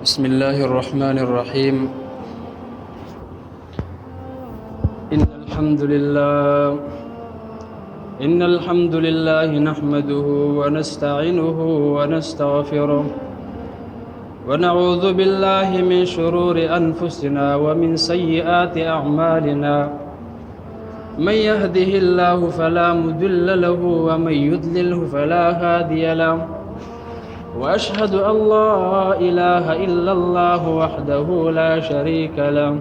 بسم الله الرحمن الرحيم. إن الحمد لله إن الحمد لله نحمده ونستعينه ونستغفره ونعوذ بالله من شرور أنفسنا ومن سيئات أعمالنا. من يهده الله فلا مضل له ومن يضلله فلا هادي له. وأشهد أن لا إله إلا الله وحده لا شريك له.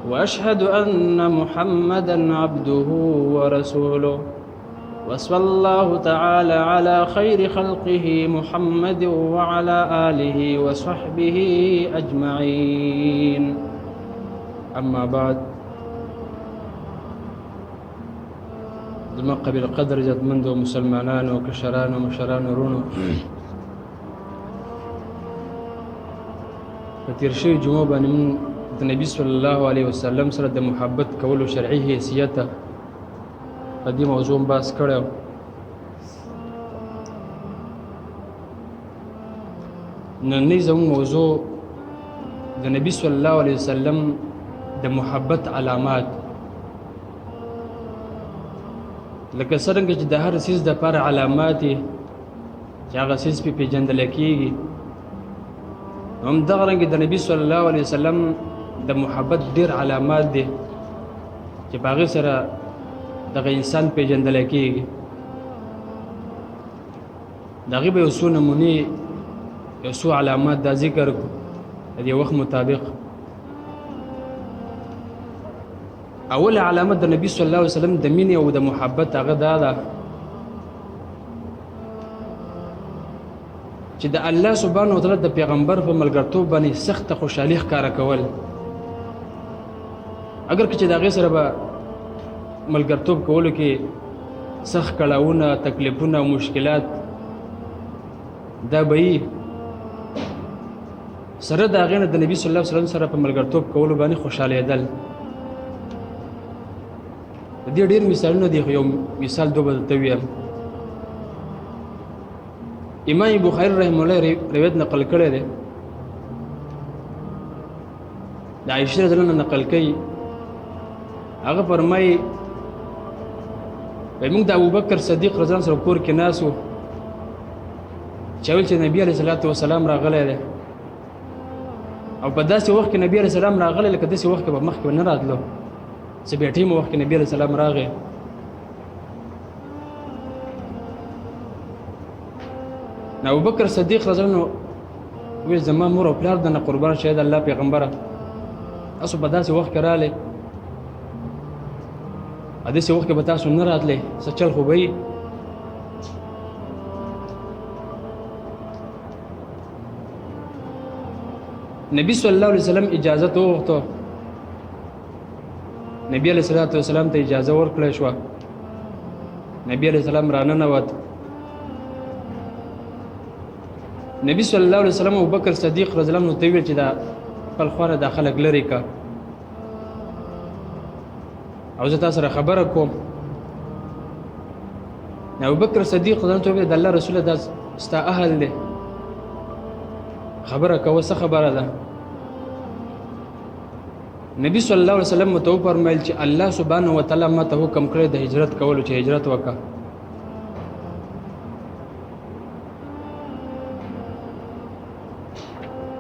وأشهد أن محمدًا عبده ورسوله. وصلى الله تعالى على خير خلقه محمد وعلى آله وصحبه أجمعين. أما بعد، زما قبل قدر جتمندو مسلمانان وكشران ومشران ورونو فتیر شوی جمعه باندې من د نبی صلی الله علیه وسلم سره د محبت کولو شرعي حیثیت په دې موضوع بحث کړو. نننۍ زموږ موضوع د نبی صلی الله علیه وسلم د محبت علامات، لکه څرنګه چې د هر څیز دپاره علامات دي چې هغه څیز پې پېژندلی کېږي، همدغرنګه د نبی صلی الله علیه وسلم د محبت ډېر علامات دي چې په هغې سره دغه انسان پېژندلی کېږي. د هغې به یو څو نمونې، یو څو علامات دا ذکر کړو د دې وخت مطابق. اول علامت د نبی صلی الله علیه وسلم د مینې او د محبت هغه دا ده چې د الله سبحانه وتعالی د پیغمبر په ملګرتوب باندې سخته خوشحالي ښکاره کول. اگر که چې د هغې سره به ملګرتوب کولو کې سخت کړاوونه، تکلیفونه او مشکلات دا به وي، سره د هغې نه د نبي صلی الله علیه وسلم سره په ملګرتوب کولو باندې خوشحالېدل. د دې ډېر مثالونه دي، خو یو مثال دوه به درته ووایم. امام بخاری رحمه الله روایت نقل کړی دی، د عایشې رضی الله عنها نقل کوي. هغه فرمایي موږ د ابوبکر صدیق رضی الله عنه سره کور کې ناست وو، چې ویل چې نبي علیه الصلاة وسلام راغلی دی، او په داسې وخت کې نبي علیه السلام راغلی لکه داسې وخت کې به مخکې به نه راتلو، چې بیا ټیمه وخت کې نبي علیه السلام راغی. ابوبکر صدیق رضی الله عنه ویل زما مور او پلار دنه قربان شه د الله پیغمبره، تاسو په داسې وخت کې راغلی، داسې وخت کې به تاسو نه راتلی، څه چل خو به وي. نبی صلی الله علیه وسلم اجازت وغوښته، نبی علیه الصلاة وسلام ته اجازه ورکړی شوه. نبی علیه السلام راننوت. نبی صلی الله علیه وسلم ابوبکر صدیق رضی الله عنه ته ویل چې دا خپل خوانه دا خلک لرې که، او زه تا سره خبره کوم. ابوبکر صدیق رضی الله عنه ته ویل د الله رسوله دا ستا اهل دی، خبره کوه، څه خبره ده؟ نبی صلی الله علیه وسلم ته وفرمیل چې الله سبحانه وتعالی ما ته حکم کړی د هجرت کولو، چې هجرت وکړه.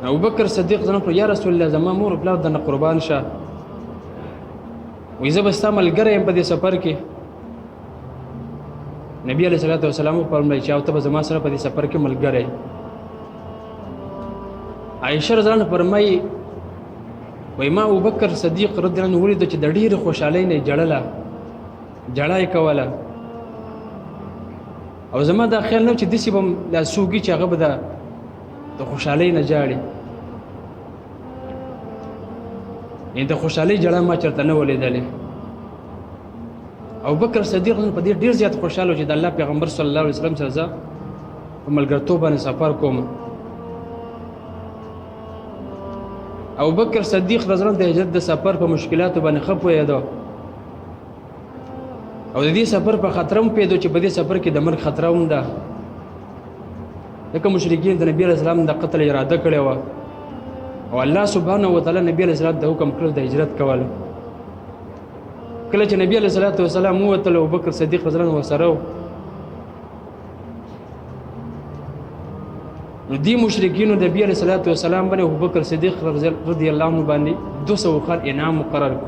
ابوبکر صدیق زنه پر یا رسول الله زما مور پلار دنه قربان شه، وې زه به ستا ملګری یم په دې سفر کې. نبی علیه الصلاة وسلام وفرمیل چې او ته به زما سره په دې سفر کې ملګری. عایشه رضی الله عنها فرمایي وای ما ابوبکر صدیق رضی الله عنه ولید چې د ډېرې خوشحالۍ نه جړله، جړه یې کوله، او زما دا خیال نه و چې داسې به دا څوک چې هغه به د خوشحالۍ نه جاړي، یعنې د خوشحالۍ جړه ما چېرته نه ولیدلې. ابوبکر صدیق په دې ډېر زیات خوشحاله و چې د الله پیغمبر صلی الله علیه وسلم سره زه په ملګرتوب باندې سفر کوم. ابوبکر صدیق رضی الله عنه د هجرت د سفر په مشکلاتو باندې ښه پوهېده، او د دې سفر په خطر هم پوهېده چې په دې سفر کې د مرګ خطره هم ده. ځکه مشرکین د نبی علیه السلام د قتل اراده کړې وه، او الله سبحانه وتعالی نبی علیہ الصلوۃ د حکم کړل د هجرت کول. کله چې نبی علیہ الصلوۃ والسلام ووتل او بکر صدیق رضی الله عنه وسره نو دی مشرکینو د نبی علیہ الصلوۃ والسلام باندې ابوبکر صدیق رضی الله عنه باندې 200 خان انعام مقرر کړ.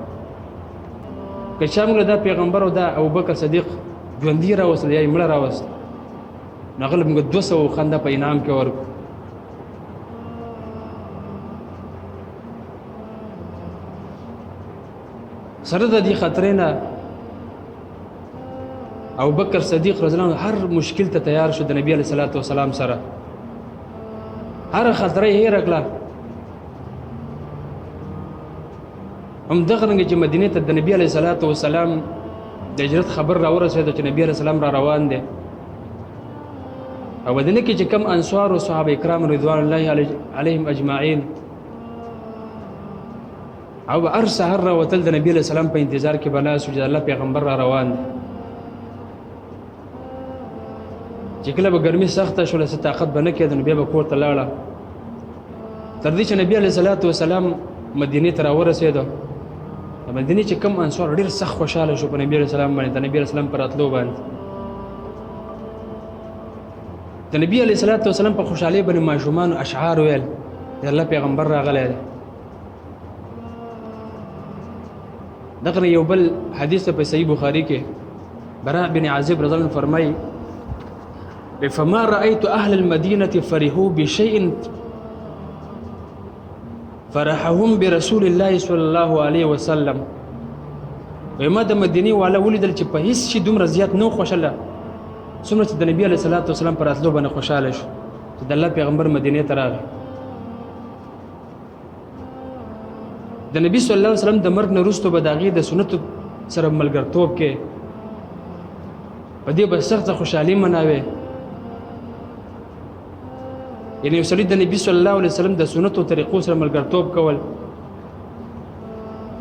که شامل دا پیغمبر او دا ابوبکر صدیق ژوندي راوستل یا مړه راوست نو هغه موږ 200 خان د په انعام کې ورکړو. سره د دې خطرې نه ابوبکر صدیق رضی الله عنه هر مشکل ته تیار شو د نبی علیہ الصلوۃ والسلام سره. هر خطرې هیر کړه. هم دغه رنګ چې مدینه ته د نبی علیہ الصلوۃ والسلام د هجرت خبر را ورسېد چې نبی علیہ السلام را روان دي او مدینه کې چې کم انصار او صحابه کرام رضوان الله علیهم اجمعین او هر سحر را وتل د نبی علیہ السلام په انتظار کې بنا سو چې الله پیغمبر را روان دي. چې کله به ګرمي سخته شوله څه طاقت به نه کېده نو بیا به کور ته لاړه تر دې چې نبی علیہ الصلوۃ والسلام مدینې ته راورسېدو. د مدینې چې کم انصار ډېر سخت خوشحاله شو په نبی علیہ السلام باندې د نبی علیہ السلام پر راتلو باندې. د نبی علیہ الصلوۃ والسلام په خوشحالۍ باندې ماشومان اشعار ویل د الله پیغمبر راغلی دی. دغه یو بل حدیث په صحیح بخاری کې براء بن عازب رضی الله عنه فرمایي فما رأيت أهل المدينة فرحوا بشيء فرحهم برسول الله صلى الله عليه وسلم. وما د مدینه والا ولیدل چې په هیڅ شي دومره زیات نو خوشاله څومره چې د نبی علیہ الصلوۃ والسلام پر راتلو باندې خوشاله شو چې د الله پیغمبر مدینه ته راغی. د نبی صلی الله علیه وسلم د مرګ نه وروسته به د هغې د سنتو سره ملګرتوب کې په دې به سخته خوشحالي مناوې. یعنی یو سړي د نبي صلی الله علیه وسلم د سنتو طریقو سره ملګرتوب کول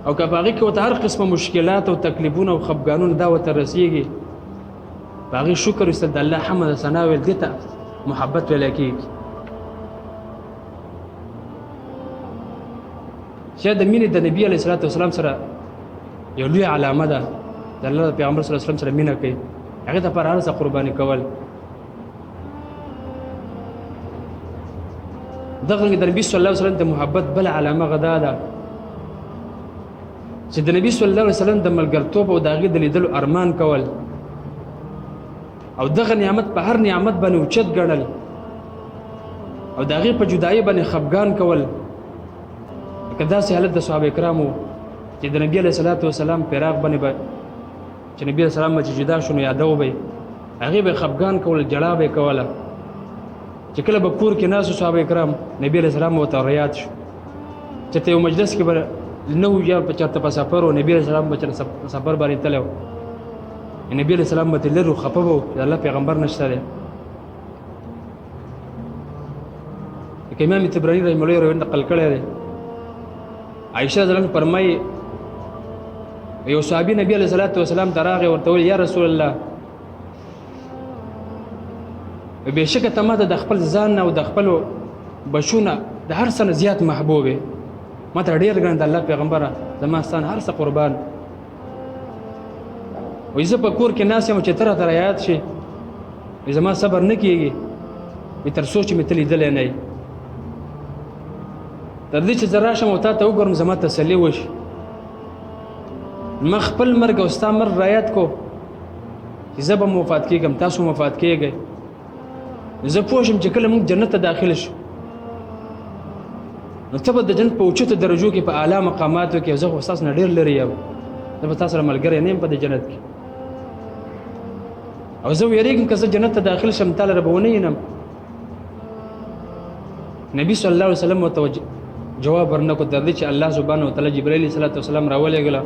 او که په هغې کې ورته هر قسمه مشکلات او تکلیفونه او خفګانونه دا ورته رسېږي په هغې شکر ویستل د الله حمد او ثنا ویل دې ته محبت ویلی کېږي. چې د مینې د نبي علیه الصلوۃ والسلام سره یو لوی علامه ده د الله پیغمبر صلی الله علیه وسلم سره مینه کوي هغې ته پر هر څه قرباني کول. دغه د نبی صلی الله علیه وسلم د محبت بل علامه غدا ده چې د نبی صلی الله علیه وسلم د ملګرتوب او د هغې د لیدلو ارمان کول او دغه نعمت په هر نعمت باندې اوچت ګڼل او د هغې په جدایي باندې خفګان کول. لکه داسې حالت د صحابه کرامو چې د نبی علیه الصلوۃ والسلام فراق باندې به چې نبی علیه السلام چې جدا شو نو یادو به هغې به خفګان کول جړا به یې کوله. چې کله به کور کې ناستو صحابه کرام نبی علیه السلام ورته ریاد شو چې ته یو مجلس کې به نه و یا چېرته په سفر و نبی علیه السلام به چېرته سفر باندې تللی و نبی علیه السلام به ترې لرې و خفه به و د الله پیغمبر نشته دی. لکه امام طبراني رحمه الله روایت نقل کړی دی عایشه رضی الله عنها فرمایي یو صحابي نبی علیه الصلوۃ والسلام ته راغی ورته ویل یا رسول الله بېشکه ته ما ته د خپل ځان او د خپلو بچو نه د هر څه نه زیات محبوب یې ما ته ډېر ګران د الله پیغمبره زما ستان هر څه قربان. وایي زه په کور کې ناست یم چې ته راته رایاد شي زما صبر نه کېږي تر څو چې مې ته لیدلی نه یې تر دې چې زه راشم او تا ته وګورم زما تسلي وشي. ما خپل مرګ او ستا مرګ رایاد کو چې زه به مفات کېږم تاسو مفات کېږئ زه پوه شم چې کله موږ جنت ته داخل شو نو ته به د جنت په اوچتو درجو کې په اعلی مقاماتو کې زه خو ستاسو نه ډېر لرې یم زه به تاسو سره ملګری نه یم په دې جنت کې او زه ویرېږم که زه جنت ته داخل شم تا لره به ونه وینم. نبي صلی الله علیه وسلم ورته جواب ورنکړو تر دې چې الله سبحانه وتعالی جبرائیل علیه السلام راولېږله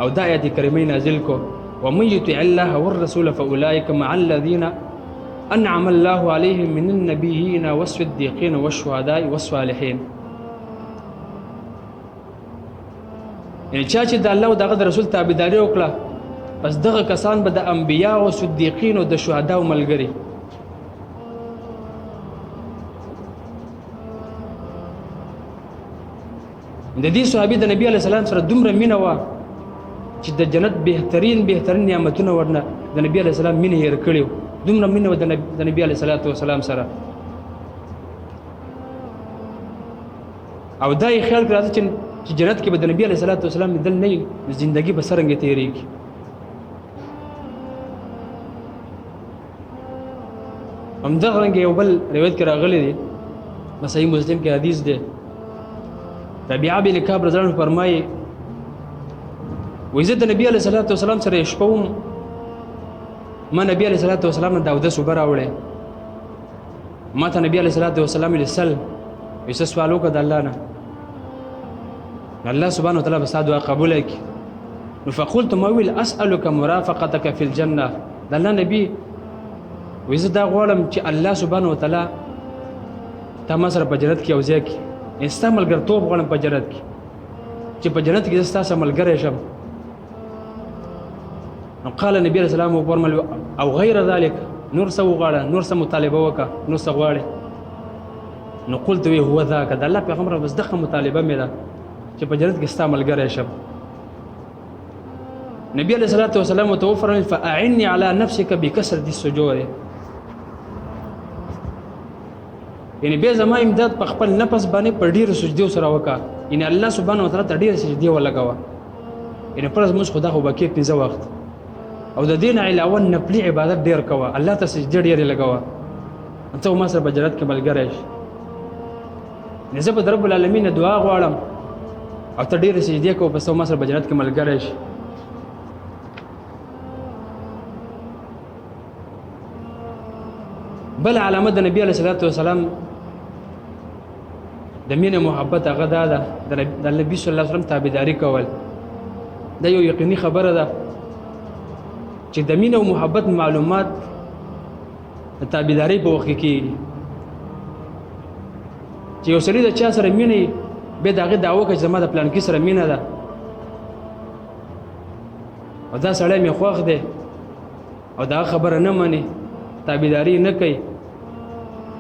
او دا آیت کریمه نازل کو ومن یطع الله والرسول فاولئک مع الذین انعم الله عليهم من النبيين والصديقين والشهداء والصالحين. یعنی چا چې د الله او دغه رسول تابعداري وکړه پس دغه کسان به د انبیا او صدیقین او د شهدا او ملګری. د دې صحابي د نبی علیه السلام سره دومره مینه وه چې د جنت بهترین نعمتونه ورنه د نبی علیه السلام مینه هېر کړي دومره مینه وه د نبی علیه السلام سره او دا یې خیال کړی راځه چې جنت کې به د نبی علیه السلام لیدل نه وي زندګي به څرنګه تېرېږي همدغه رنګه یو بل روایت کې راغلی دی په صحیح مسلم کې حدیث دی ربیعه بن کعب رضی الله عنه فرمایي وایي زه د نبي علیه السلام سره شپه وم ما نبي علیه السلام نه د اودس اوبه راوړې ما ته نبي علیه السلام ویل سل وایي څه سوال وکړه د الله نه الله سبحانه وتعالی به ستا دعا قبوله کړي نو فقلت ما ویل اسألک مرافقتک فی الجنه د الله نبي وایي زه دا غواړم چې الله سبحانه وتعالی تا ما سره په جنت کې یو ځای کړي ستا ملګرتوب غواړم په جنت کې چې په جنت کې زه ستا سره ملګری شم نو قال نبی علیه السلام وفرمایل او غیر ذلک نور څه وغواړه نور څه مطالبه وکړه نور څه غواړې نو قلت وی هو ذاک د الله پیغمبر بس دغه مطالبه مې ده چې په جنت کې ستا ملګری شم نبی علیه السلام ورته وفرمایل فاعني علی نفسک بکثرة السجود یعنی به زما امداد په خپل نفس باندې په ډیرو سجدو سره وکړه یعنی الله سبحانه وتعالی ته ډیرې سجدې ولګوه یعنی فرض موږ خدا خو بکې 15 وخت او د دین علاوه نفلي عبادت ډیر کوه الله ته سجدې ډیرې لګوه انت ما سره په جنت کې ملګری شې زه به رب العالمین دعا غواړم او ته ډیرې سجدې کوه پس ما سره په جنت کې ملګری شې بل علامه د نبی علیه السلام د مینې محبت هغه دا ده د نبي صلی الله علیه وسلم تابعداري کول دا یو یقیني خبره ده چې د مینې او محبت معلومات د تابعداري په وخت کې کېږي چې یو سړي د چا سره مینه به د هغې دعوه کوي چې زما د پلانکي سره مینه ده او دا سړی مې خوښ دی او دا خبره نه مني تابعداري نه کوي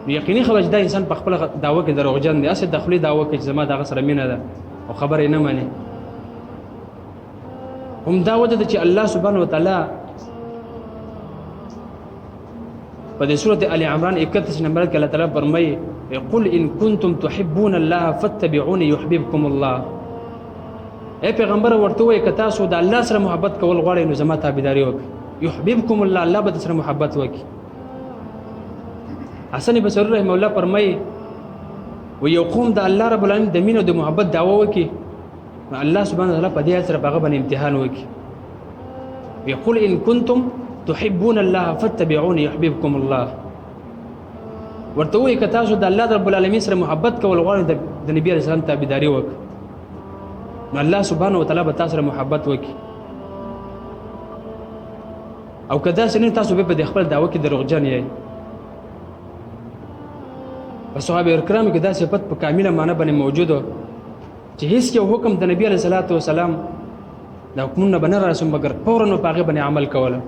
یقیني خبره چې دا انسان په خپل دعوه کې دروغجن دی اسې د خپلې دعوه کوي چې زما دغه سره مینه ده او خبره یې نه مني هم دا وجه ده چې الله سبحانه وتعالی په دې سورۃ ال عمران 31 نمبر کې الله تعالی فرمایي قل ان کنتم تحبون الله فاتبعوني يحببكم الله اے پیغمبر ورته وایي که تاسو د الله سره محبت کول غواړئ نو زما تابعداري وکړئ يحببكم الله الله به سره محبت وکړي حسن بصری رحمه الله فرمایي و یو قوم د الله رب العالمین د مینې او د محبت دعوه وکړي الله سبحانه وتعالی په دې سره هغه باندې امتحان وکړي يقول ان کنتم تحبون الله فاتبعوني يحببكم الله ورته وایي که تاسو د الله رب العالمین سره محبت کول غواړئ د نبی علیه السلام تابعداري وکړئ نو الله سبحانه وتعالی به تاسو سره محبت وکړي او کدا سنین تاسو به په خپل دعوه کې دروغجن یې په صحابه کرام کې دا صفت په کامله معنی باندې موجوده چې هیڅ یو حکم د نبی علیه السلام دا حکمونه بنه راسو مګر فورا په هغه باندې عمل کوله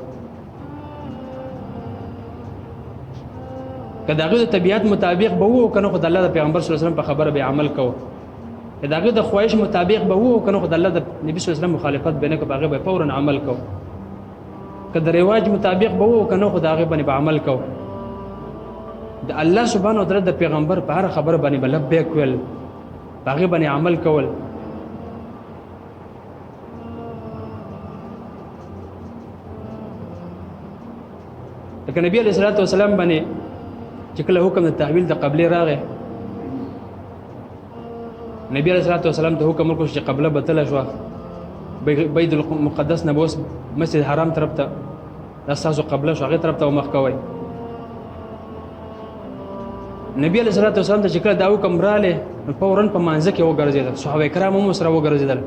کدا هغه د طبيعت مطابق به وو کنه خدای الله د پیغمبر صلی الله علیه وسلم په خبره به عمل کوو کدا هغه د خواهش مطابق به وو کنه خدای الله د نبی صلی الله علیه وسلم مخالفت بینه کو هغه به فورا عمل کوو کدا رواج مطابق به وو کنه خدای هغه باندې عمل کوو د الله سبحانه وتعالی د پیغمبر په هر خبره باندې لبیک ویل هغه باندې عمل کول لکه نبی علیه الصلاۃ والسلام باندې چې کله حکم د تحویل د قبله راغی نبی علیه الصلاۃ والسلام ته حکم وکړ چې قبله بدله شو بیت المقدس نه بوس مسجد حرام طرف ته تاسو قبله شو هغه طرف ته مخ کوي نبی علیه الصلاۃ والسلام ته چې کله دا حکم رااله فورا په مانځ کې وګرځیدل صحابه کرام هم سره وګرځیدل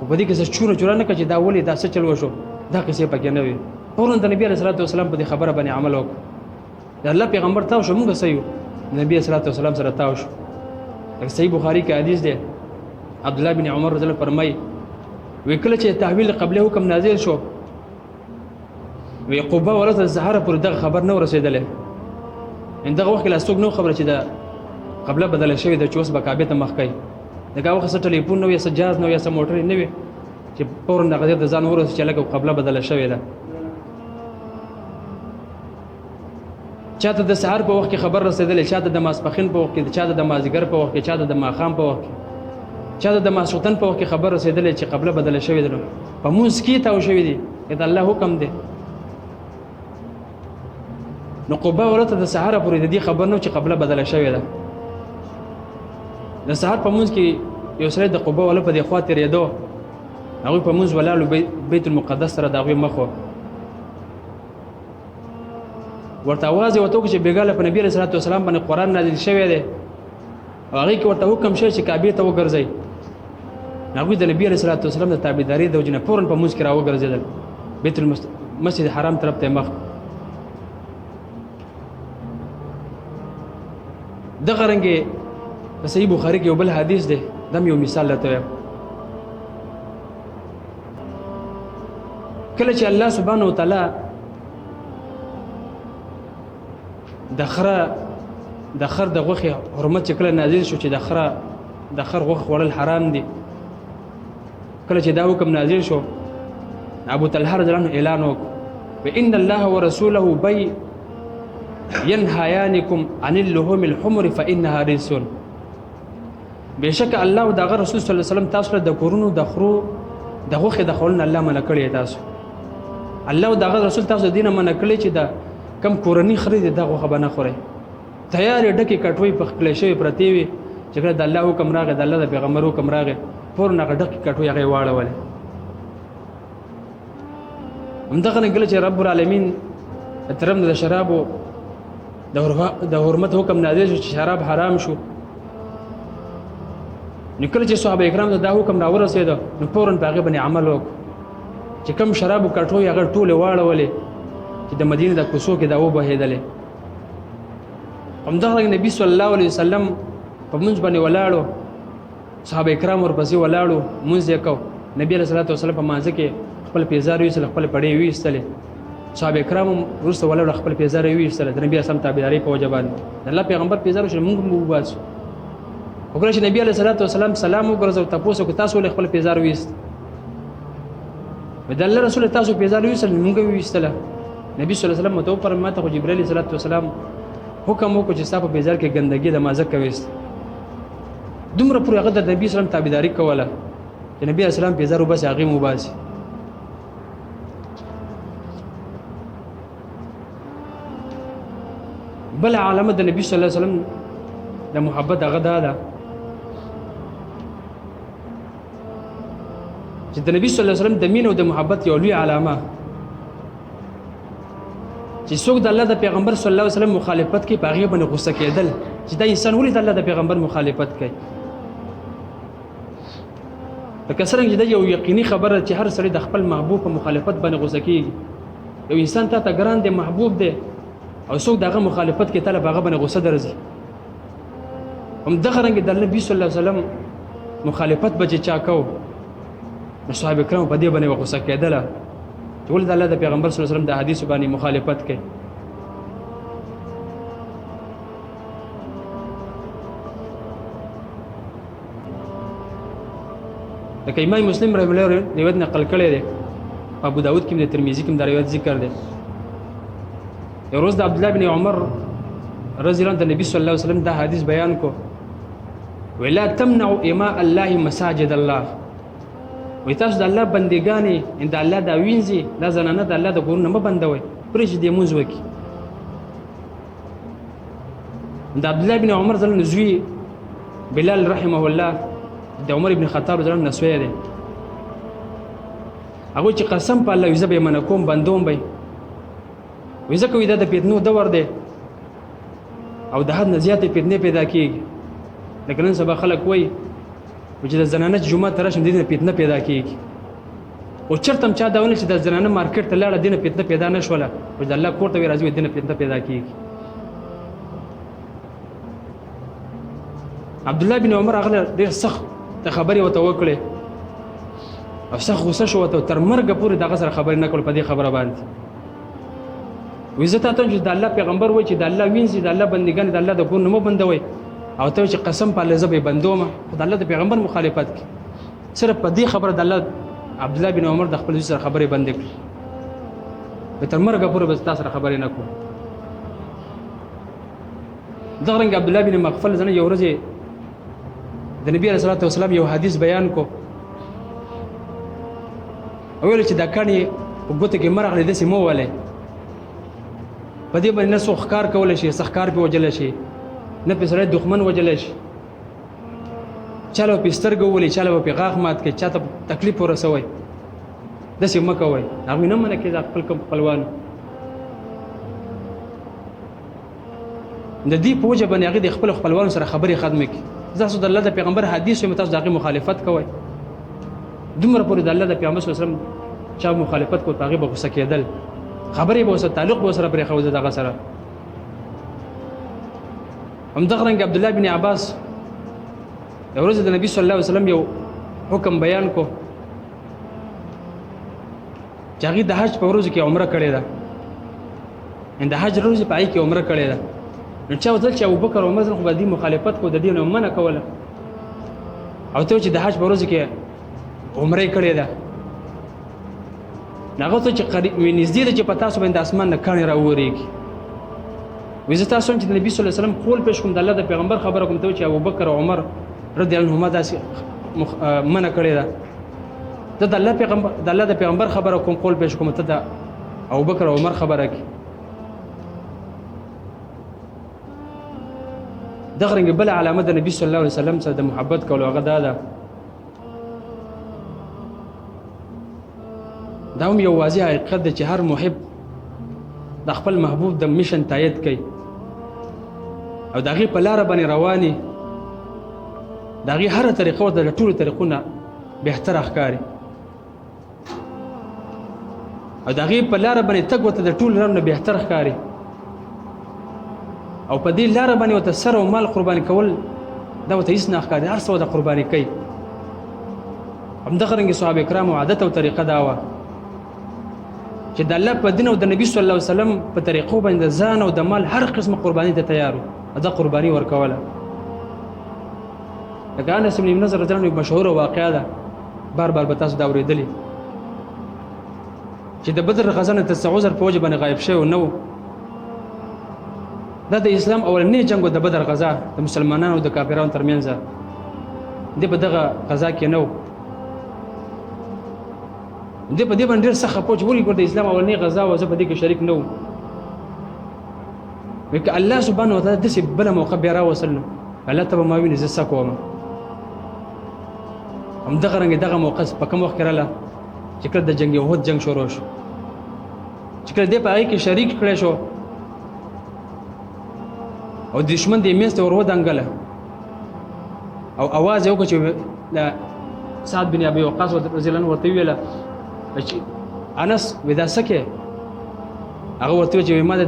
په دې کې څه چور نه کړي دا ولې دا څه چل وشو دا کیسه پکې نه وي فورا د نبی علیه الصلاۃ والسلام په خبره باندې عمل وکړ د الله پیغمبر تاسو شو موږ سيو نبی علیه الصلاۃ والسلام سره تاسو شو صحیح بخاری کې حدیث دی عبد الله بن عمر رضی الله فرمایي وکړه چې تحویل قبله حکم نازل شو وی قبه ورته الزهره پر دغه خبر نه ورسېدله ان دغه وخت لا څوک نو خبره چې دا قبله بدله شوی د چوس بکابه ته مخ کوي دغه وخت څه ټلیفون نو یا څه جهاز نو یا څه موټر نه وي چې فورا دغه د ځان ورس چې لکه قبله بدله شوې ده. چاته د سحر په وخت کې خبر رسیدلې، چاته د ماسپخین په وخت کې، چاته د مازیګر په وخت کې، چاته د ماښام په وخت کې، چاته د ماسخوتن په وخت کې خبر رسیدلې چې قبله بدله شوې ده. په مونځ کې تاو شوې دي، دا الله حکم دی. نو قبه ورته د سحر پورې د دې خبر نو چې قبله بدله شوې ده. د سحر په مونځ کې یو سړی د قبه ولا په دې خوا تېرېدو، هغوی په مونځ ولاړو بیت المقدس سره د هغوی مخ و. ورته اواز یې ورته وکړو چې بېګاله په نبي علیه صلات وسلام باندې قرآن نازل شوی دی او هغې کې ورته حکم شوی چې کعبې ته وګرځئ. هغوی د نبي علیه صلات وسلام د تابعدارۍ د وجې نه فوراً په مونځ کې را وګرځېدل، بیت المسجد حرام طرف ته یې مخ. دغه رنګې په صحیح بخاري کې یو بل حدیث دی، دا یو مثال درته وایم. کله چې الله سبحانه وتعالی د خر د غوښې حرمت چې کله نازل شو چې د خر غوښه خوړل حرام دي، کله چې دا حکم نازل شو، ابو طلحه رضی الله عنه اعلان وکړ بان الله ورسوله ينهيانكم عن اللحوم الحمر فانها رجس. بشک الله او دغه رسول صلی الله علیه وسلم تاسو له د کورونو د خرو د غوښې د خوړلو الله منع کړی تاسو. الله او دغه رسول تاسو دینه منع کړی چې دا کم کورنی خرید د غوښه بنه خوري. تیار ډکه کټوي په خپل شوی پرتی وي چې کله د الله حکم راغی، د الله د پیغمبر حکم راغی، فورا هغه ډکه کټوي هغه واړولې. همدغه نګل چې رب العالمین ترم د شرابو د حرمت حکم نازل شو چې شراب حرام شو، نو کله چې صحابه کرام دا حکم راورسېده نو فورا په هغه باندې عمل وکړو چې کم شرابو کټوي هغه ټوله واړولې چې د مدینه د کوڅو کې دا وبهېدلې. همدغه نبی صلی الله علیه وسلم په مونځ باندې ولاړو، صحابه کرام ورپسې ولاړو، مونځ یې کو. نبی علیه الصلاه والسلام په مانځه کې خپل پیزار ویستل، خپل پړې ویستلې. صحابه کرام وروسته ولاړو، خپل پیزار ویستل. د نبی اسلام تابعداري په وجه باندې د الله پیغمبر پیزار چې موږ مو وباسو. وکړه چې نبی علیه الصلاه والسلام سلام وګرځاو، تاسو کو تاسو خپل پیزار ویست. د الله رسول تاسو پیزار ویستل، موږ ویستله. نبی صلی الله علیه وسلم متو پر ماته جبرائیل علیه السلام حکم وکړ چې تاسو په بیزار کې ګندګي د مازه کويست. دومره پورې هغه د نبی اسلام تابعداري کوله چې نبی اسلام بیزار وبس هغه مباسي. بل علامه د نبی صلی الله علیه وسلم د محبت هغه ده چې د نبی صلی الله علیه وسلم د مين او د محبت یو لوی علامه چې څوک د الله د پیغمبر صلی الله علیه وسلم مخالفت کوي، په هغه باندې غوسه کېدل چې دا انسان ولې د الله د پیغمبر مخالفت کوي. لکه څنګه چې دا یو یقیني خبره چې هر سړی د خپل محبوب په مخالفت باندې غوسه کېږي. یو انسان ته ګران دی، محبوب دی، او څوک دغه مخالفت کوي ته هغه باندې غوسه درځي. همدغه رنګ د نبی صلی الله علیه وسلم مخالفت به چې چا کو، نو صحابه کرام په دې باندې غوسه کېدل چې ولې د الله د پیغمبر صلی الله علیه وسلم د حدیث باندې مخالفت کوي. لکه امام مسلم رحمه الله روایت نقل کړی دی، ابو داود کې د ترمذی کې د روایت ذکر دی. یو ورځ د عبد الله بن عمر رضی الله عنه د نبی صلی الله علیه وسلم دا حدیث بیان کو، ولا تمنعوا اماء الله مساجد الله. وی تاسو د الله بندګانې د الله د وینځي د زنانه د الله د کورونه مه بندوئ، پرې چې دې مونځ وکړي. د عبد الله بن عمر زلن زوی بلال رحمه الله د عمر بن خطاب زلن نسوی دی. هغه چې قسم په الله یوزه به منه کوم بندوم به وی ځکه وی دا د پیدنو دور دی او د حد نه زیاتې پیدنې پیدا کیږي. لکه نن سبا خلک وایي چې د زنانه جمعه ته راشم دینه پیدنه پیدا کیږي، او چرته هم چا دا ونه چې د زنانه مارکیټ ته لاړه دینه پیدنه پیدا نه شوله، او د الله کور ته وی راځي دینه پیدنه پیدا کیږي. عبد الله بن عمر هغه ډېر سخت خبرې وته وکړې او سخت غوسه شو وته، تر مرګه پورې دغه سره خبرې نه کول په دې خبره باندې. وی زه ته چې د الله پیغمبر وایي چې د الله وینځي، د الله بندګان د الله د کور نه مه بندوئ، او ته چې قسم په الله زبې بندومه خدای الله د پیغمبر مخالفت کی صرف په دې خبره د الله عبد الله بن عمر د خپل سره خبرې بند کړې به تر مرګه پورې بس تاسو سره خبرې نه کوم دغه رنګ عبد الله بن مغفل زنه یو ورځ د نبی صلی الله علیه وسلم یو حدیث بیان کو اول چې دا کانی وګته کې مرغ دې سمو والے په دې باندې نسو ښکار کول شي سخکار په وجل شي نه په سره دښمن وجل شي چالو په سترګو ولې چالو په غاغ مات کې چاته تکلیف ورسوي د سیمه کوي هغه نه منه کې د خپل خپلوان د دې پوجا باندې هغه د خپل خپلوان سره خبري خدمت کوي زاسو د الله د پیغمبر حدیث او متاز دغه مخالفت کوي دومره پورې د الله د پیغمبر صلی الله علیه وسلم چا مخالفت کو تاغه به غوسه کېدل خبرې به سره تعلق به سره پرې خو دغه سره هم دغه رنګ عبد الله بن عباس یو ورځ د نبی صلی الله علیه وسلم یو حکم بیان کو چې هغه د حج په ورځ کې عمره کړې ده ان د حج ورځ په آی کې عمره کړې ده نو چا وځل چې ابوبکر عمر خو باندې مخالفت کو د دین او منع کوله او ته چې د حج په ورځ کې عمره کړې ده ناغه ته چې قریب نږدې ده چې پتا سو باندې اسمان نه کاني راووريږي وزه تاسو چې نبی صلی الله علیه وسلم قول پېښ کوم د الله د پیغمبر خبره کوم ته چې ابوبکر او عمر رضی الله عنهما داسې منع کړې ده د الله د پیغمبر خبره کوم قول پېښ کوم ته د ابوبکر او عمر خبره کی دغه رنګ بل علامه د نبی صلی الله علیه وسلم سره د محبت کولو هغه ده دا هم یو واضح حقیقت دی چې هر محب د خپل محبوب د میشن تایید کوي او د هغې په لاره باندې رواني د هغې هره طریقه ورته د ټولو طریقو نه بهتره ښکاري او د هغې په لاره باندې تګ ورته د ټولو لارو نه بهتر ښکاري او په دې لاره باندې ورته سر او مال قرباني کول دا ورته هېڅ نه ښکاري هر څه ورته قرباني کوي همدغه رنګې صحابه کرامو عادت او طریقه دا وه چې د الله په دین او د نبی صلی الله علیه وسلم په طریقو باندې ځان او د مال هر قسمه قرباني ته تیار وو دا قرباني ورکوله لکه انس بن نضر رضی الله عنه مشهوره واقعه ده بار بار به تاسو دا اورېدلې چې د بدر غزا نه عذر په وجه باندې غایب شوی نه و دا د اسلام اولنی جنگ د بدر غزا د مسلمانانو او د کافرانو ترمنځ دی په دغه غزا کې نه و دې په دې باندې ډېر سخت پوه چې ولې ګور د اسلام اولنی غزا و زه په دې کې شریک نه وم وکه الله سبحانه وتعالی داسې بله موقع بیا راوصلنو الله ته به ما ویني زه څه کوم همدغه رنګې دغه موقع په کوم وخت کې راله چې کله د جنګ احد جنګ شروع شو چې کله دې په هغې کې شریک کړی شو او دشمن دې منځ ته ور ودانګله او اواز یې وکړو چې د سعد بن ابي وقاص رضی الله عنه ورته وویله چې انس ودا سکه هغه ورته چې ما د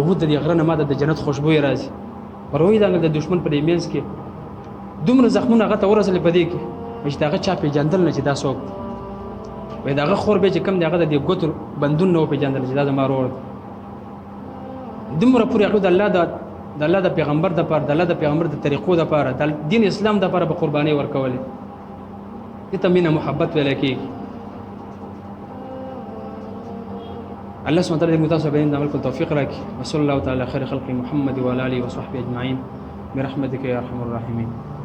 احد د غره نه ما د جنت خوشبوې راځي پروي دا د دشمن په میانس کې دومره زخمونه هغه ته ورسېدل په دې کې چې هغه چا پیژندل نه چې دا څوک وای دا هغه خور به چې کم دی هغه د ګوتر بندون نه پیژندل چې دا زما ورور دومره پورې هغه د الله د پیغمبر د پاره د الله د پیغمبر د طریقو د پاره د دین اسلام د پاره به قرباني ورکولې دته مینه محبت ویل کېږي الله سبحانه وتعالى متاسف بين عمل التوفيق لك وصلى الله تعالى خير خلق محمد وعلى اله وصحبه اجمعين برحمتك يا ارحم الراحمين.